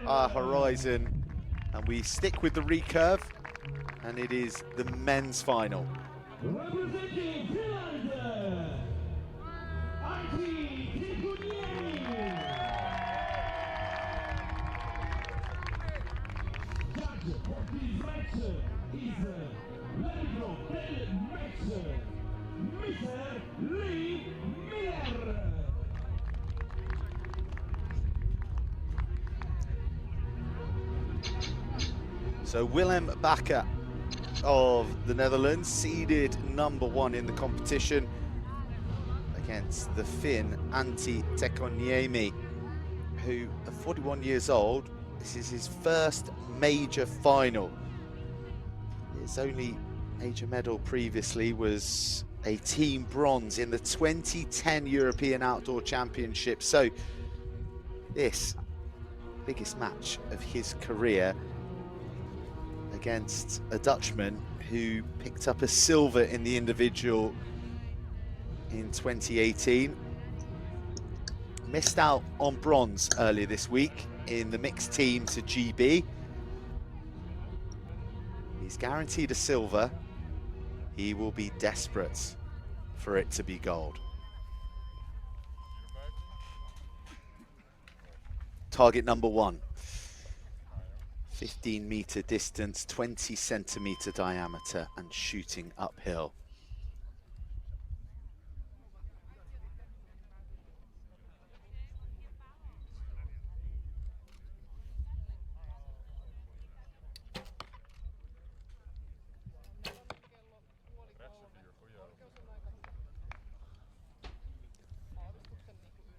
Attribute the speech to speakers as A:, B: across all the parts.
A: our horizon, and we stick with the recurve, and it is the men's final.
B: Representing Finland, Antti Tekoniemi. Judge for this match is Lego del match, Mr. Lee Miller.
A: So Willem Bakker of the Netherlands, seeded #1 in the competition, against the Finn Antti Tekoniemi, who at 41 years old, this is his first major final. His only major medal previously was a team bronze in the 2010 European Outdoor Championship. So this biggest match of his career against a Dutchman who picked up a silver in the individual in 2018. Missed out on bronze earlier this week in the mixed team to GB. He's guaranteed a silver. He will be desperate for it to be gold. Target #1. 15-meter distance, 20-centimeter diameter, and shooting uphill.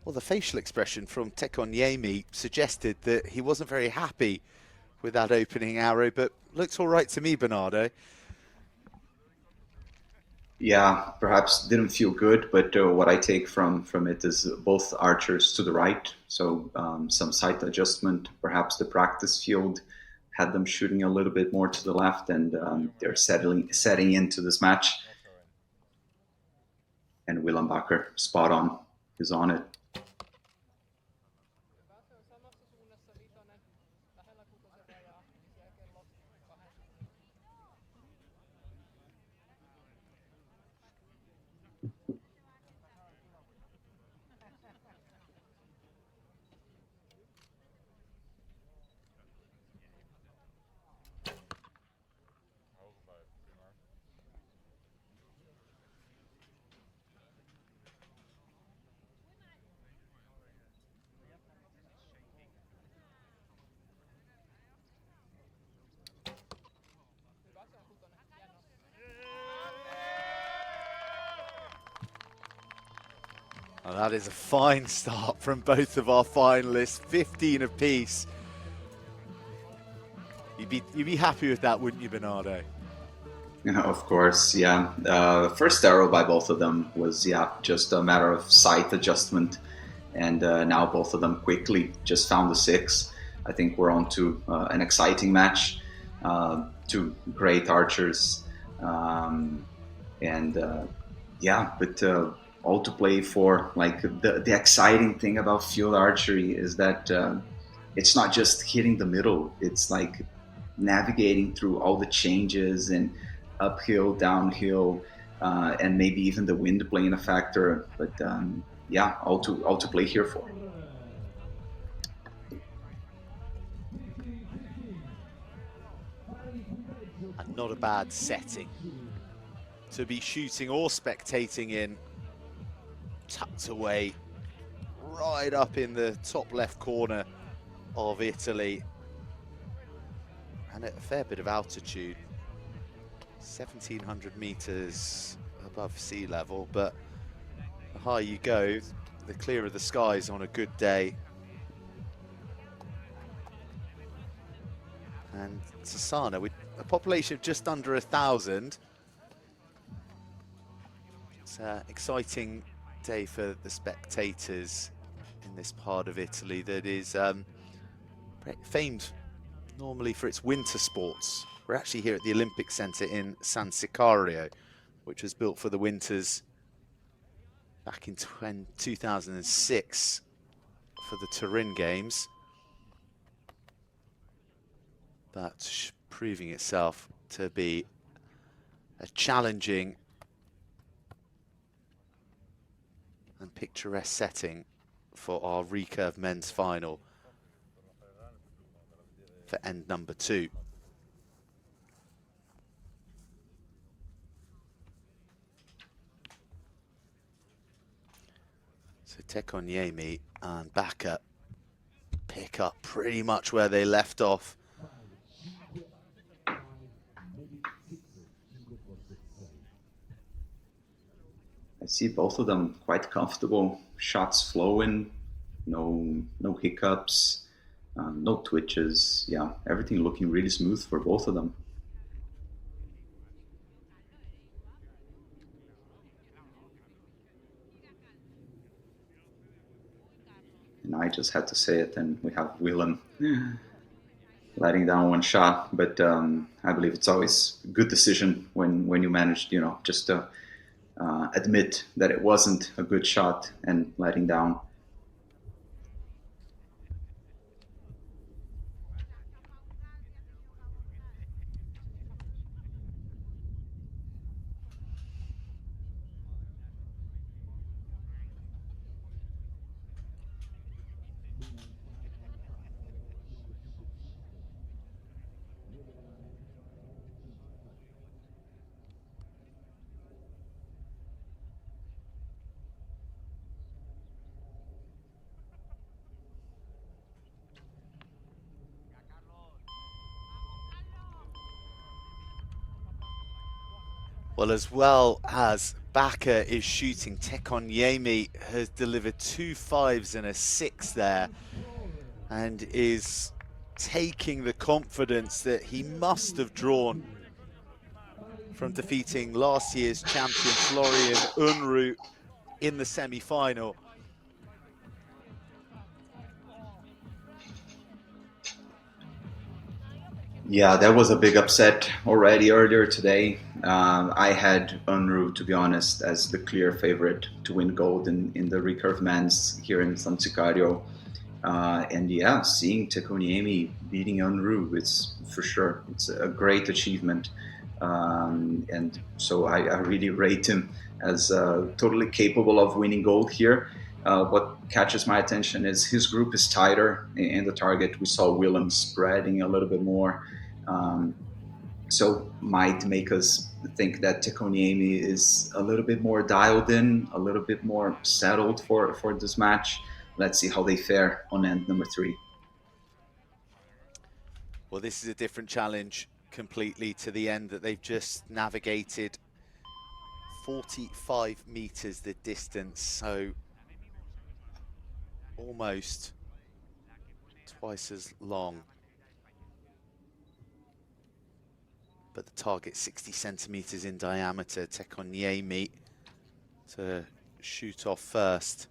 A: Well, the facial expression from Tekoniemi suggested that he wasn't very happy with that opening arrow, but looks all right to me, Bernardo.
C: Yeah, perhaps didn't feel good, but what I take from it is both archers to the right, so some sight adjustment. Perhaps the practice field had them shooting a little bit more to the left, and they're setting into this match. And Willem Bakker, spot on, is on it.
A: Well, that is a fine start from both of our finalists, 15 apiece. You'd be happy with that, wouldn't you, Bernardo?
C: Yeah, of course, yeah. First arrow by both of them was, just a matter of sight adjustment. And now both of them quickly just found the 6. I think we're on to an exciting match. Two great archers. But all to play for. Like the exciting thing about field archery is that it's not just hitting the middle. It's like navigating through all the changes and uphill, downhill, and maybe even the wind playing a factor. But all to play here for.
A: And not a bad setting to be shooting or spectating in. Tucked away right up in the top left corner of Italy, and at a fair bit of altitude, 1,700 meters above sea level. But the higher you go, the clearer the skies on a good day. And Cesana, with a population of just under 1,000, it's an exciting day for the spectators in this part of Italy that is famed normally for its winter sports. We're actually here at the Olympic Centre in San Sicario, which was built for the winters back in 2006 for the Turin Games. but proving itself to be a challenging and picturesque setting for our Recurve men's final for end number 2. So Tekoniemi and Baka pick up pretty much where they left off.
C: I see both of them quite comfortable. Shots flowing, no hiccups, no twitches. Yeah, everything looking really smooth for both of them. And I just had to say it, and we have Willem letting down one shot. But I believe it's always a good decision when you manage, just to admit that it wasn't a good shot and letting down.
A: Well as Baka is shooting, Tekoniemi has delivered 2 5s and a 6 there, and is taking the confidence that he must have drawn from defeating last year's champion Florian Unruh in the semi-final.
C: Yeah, that was a big upset already earlier today. I had Unruh, to be honest, as the clear favorite to win gold in the Recurve men's here in San Sicario. And yeah, seeing Tekoniemi beating Unruh, it's for sure, it's a great achievement. And so I really rate him as totally capable of winning gold here. What catches my attention is his group is tighter in the target. We saw Willem spreading a little bit more. So might make us think that Tekoniemi is a little bit more dialed in, a little bit more settled for this match. Let's see how they fare on end number 3.
A: Well, this is a different challenge completely to the end that they've just navigated. 45 meters the distance, so almost twice as long. But the target 60 centimeters in diameter. Tekoniemi to shoot off first.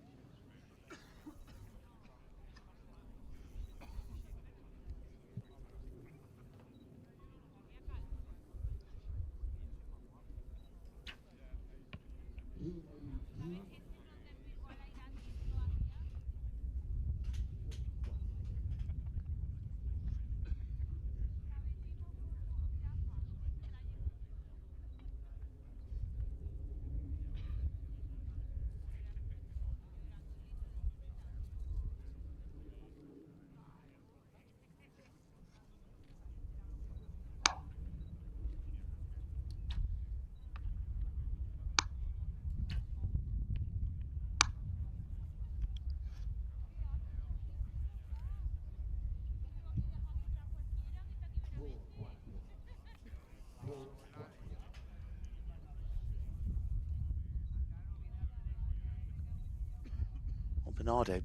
A: Bernardo,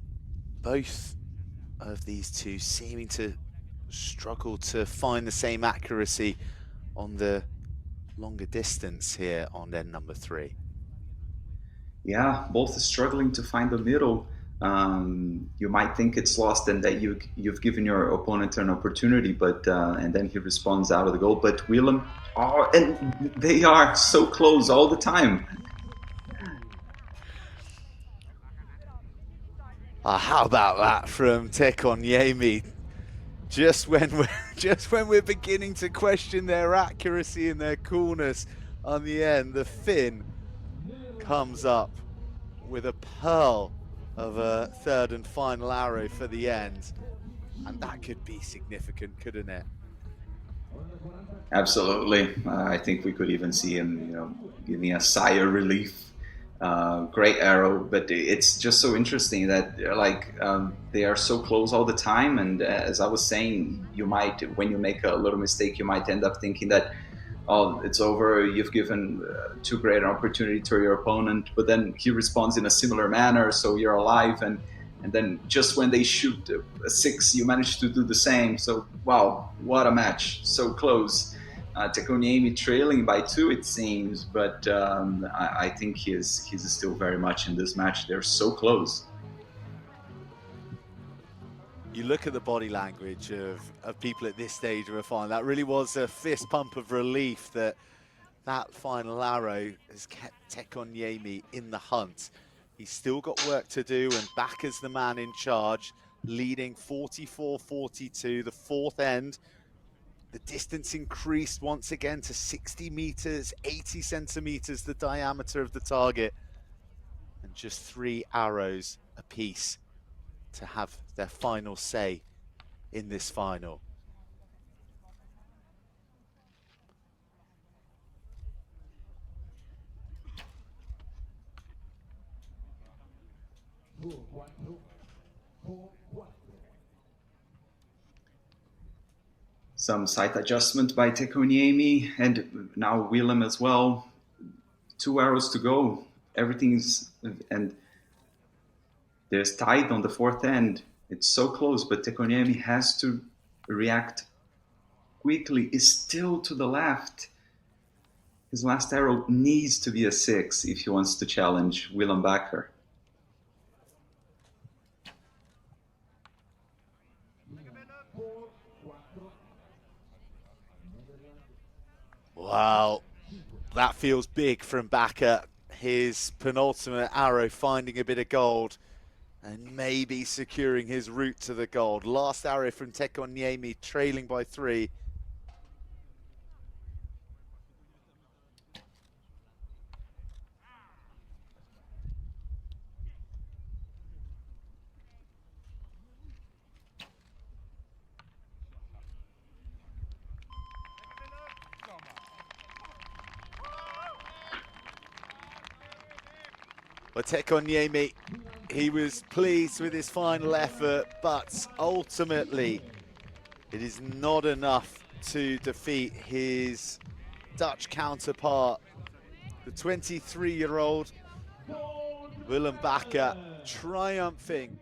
A: both of these two seeming to struggle to find the same accuracy on the longer distance here on end number 3.
C: Yeah, both struggling to find the middle. You might think it's lost and that you've given your opponent an opportunity, but and then he responds out of the goal. But Willem, and they are so close all the time.
A: How about that from Tekoniemi? just when we're beginning to question their accuracy and their coolness on the end, the Finn comes up with a pearl of a third and final arrow for the end, and that could be significant, couldn't it?
C: Absolutely. I think we could even see him, giving a sigh of relief. Great arrow, but it's just so interesting that they are so close all the time. And as I was saying, you might, when you make a little mistake, you might end up thinking that, oh, it's over. You've given too great an opportunity to your opponent, but then he responds in a similar manner, so you're alive. And then just when they shoot a 6, you manage to do the same. So wow, what a match! So close. Tekoniemi trailing by 2, it seems, but I think he's still very much in this match. They're so close.
A: You look at the body language of people at this stage of a final. That really was a fist pump of relief that final arrow has kept Tekoniemi in the hunt. He's still got work to do, and back as the man in charge, leading 44-42, the fourth end. The distance increased once again to 60 meters, 80 centimeters, the diameter of the target, and just 3 arrows apiece to have their final say in this final.
C: Some sight adjustment by Tekoniemi, and now Willem as well. 2 arrows to go. Everything's, and there's tied on the fourth end. It's so close, but Tekoniemi has to react quickly. Is still to the left. His last arrow needs to be a 6 if he wants to challenge Willem Bakker.
A: Wow, that feels big from Bakker. His penultimate arrow finding a bit of gold and maybe securing his route to the gold. Last arrow from Tekoniemi, trailing by 3. But Tekoniemi, he was pleased with his final effort, but ultimately it is not enough to defeat his Dutch counterpart, the 23-year-old Willem Bakker, triumphing